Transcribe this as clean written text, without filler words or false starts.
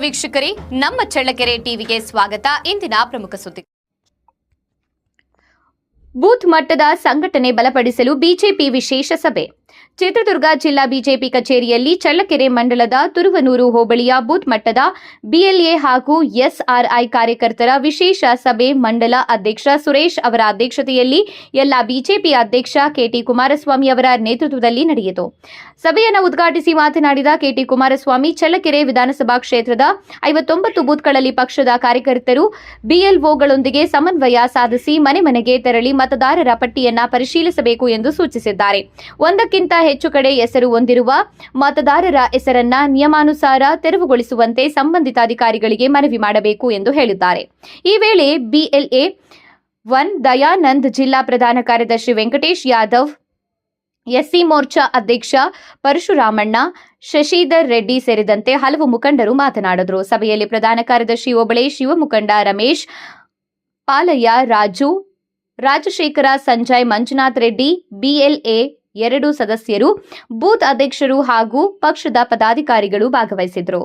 ವೀಕ್ಷಕರೇ, ನಮ್ಮ ಚಳ್ಳಕೆರೆ ಟಿವಿಗೆ ಸ್ವಾಗತ. ಇಂದಿನ ಪ್ರಮುಖ ಸುದ್ದಿ. ಬೂತ್ ಮಟ್ಟದ ಸಂಘಟನೆ ಬಲಪಡಿಸಲು ಬಿಜೆಪಿ ವಿಶೇಷ ಸಭೆ. ಚಿತ್ರದುರ್ಗ ಜಿಲ್ಲಾ ಬಿಜೆಪಿ ಕಚೇರಿಯಲ್ಲಿ ಚಳ್ಳಕೆರೆ ಮಂಡಲದ ತುರುವನೂರು ಹೋಬಳಿಯ ಬೂತ್ ಮಟ್ಟದ ಬಿಎಲ್ಎ ಹಾಗೂ ಎಸ್ಆರ್ಐ ಕಾರ್ಯಕರ್ತರ ವಿಶೇಷ ಸಭೆ ಮಂಡಲ ಅಧ್ಯಕ್ಷ ಸುರೇಶ್ ಅವರ ಅಧ್ಯಕ್ಷತೆಯಲ್ಲಿ ಎಲ್ಲ ಬಿಜೆಪಿ ಅಧ್ಯಕ್ಷ ಕೆಟಿ ಕುಮಾರಸ್ವಾಮಿ ಅವರ ನೇತೃತ್ವದಲ್ಲಿ ನಡೆಯಿತು. ಸಭೆಯನ್ನು ಉದ್ಘಾಟಿಸಿ ಮಾತನಾಡಿದ ಕೆಟಿ ಕುಮಾರಸ್ವಾಮಿ, ಚಳ್ಳಕೆರೆ ವಿಧಾನಸಭಾ ಕ್ಷೇತ್ರದ 59 ಬೂತ್ಗಳಲ್ಲಿ ಪಕ್ಷದ ಕಾರ್ಯಕರ್ತರು ಬಿಎಲ್ಒಗಳೊಂದಿಗೆ ಸಮನ್ವಯ ಸಾಧಿಸಿ ಮನೆ ಮನೆಗೆ ತೆರಳಿ ಮತದಾರರ ಪಟ್ಟಿಯನ್ನು ಪರಿಶೀಲಿಸಬೇಕು ಎಂದು ಸೂಚಿಸಿದ್ದಾರೆ. ಒಂದಕ್ಕಿಂತ ಹೆಚ್ಚು ಕಡೆ ಹೆಸರು ಹೊಂದಿರುವ ಮತದಾರರ ಹೆಸರನ್ನ ನಿಯಮಾನುಸಾರ ತೆರವುಗೊಳಿಸುವಂತೆ ಸಂಬಂಧಿತ ಅಧಿಕಾರಿಗಳಿಗೆ ಮನವಿ ಮಾಡಬೇಕು ಎಂದು ಹೇಳಿದ್ದಾರೆ. ಈ ವೇಳೆ ಬಿಎಲ್ಎ 1 ದಯಾನಂದ್, ಜಿಲ್ಲಾ ಪ್ರಧಾನ ಕಾರ್ಯದರ್ಶಿ ವೆಂಕಟೇಶ್ ಯಾದವ್, ಎಸ್ಸಿ ಮೋರ್ಚಾ ಅಧ್ಯಕ್ಷ ಪರಶುರಾಮಣ್ಣ, ಶಶಿಧರ್ ರೆಡ್ಡಿ ಸೇರಿದಂತೆ ಹಲವು ಮುಖಂಡರು ಮಾತನಾಡಿದರು. ಸಭೆಯಲ್ಲಿ ಪ್ರಧಾನ ಕಾರ್ಯದರ್ಶಿ ಓಬಳೇಶ್, ಯುವ ಮುಖಂಡ ರಮೇಶ್, ಪಾಲಯ್ಯ, ರಾಜು, ರಾಜಶೇಖರ, ಸಂಜಯ್, ಮಂಜುನಾಥ್ ರೆಡ್ಡಿ, ಬಿಎಲ್ಎ 2 ಸದಸ್ಯರು, ಬೂತ್ ಅಧ್ಯಕ್ಷರು ಹಾಗೂ ಪಕ್ಷದ ಪದಾಧಿಕಾರಿಗಳು ಭಾಗವಹಿಸಿದರು.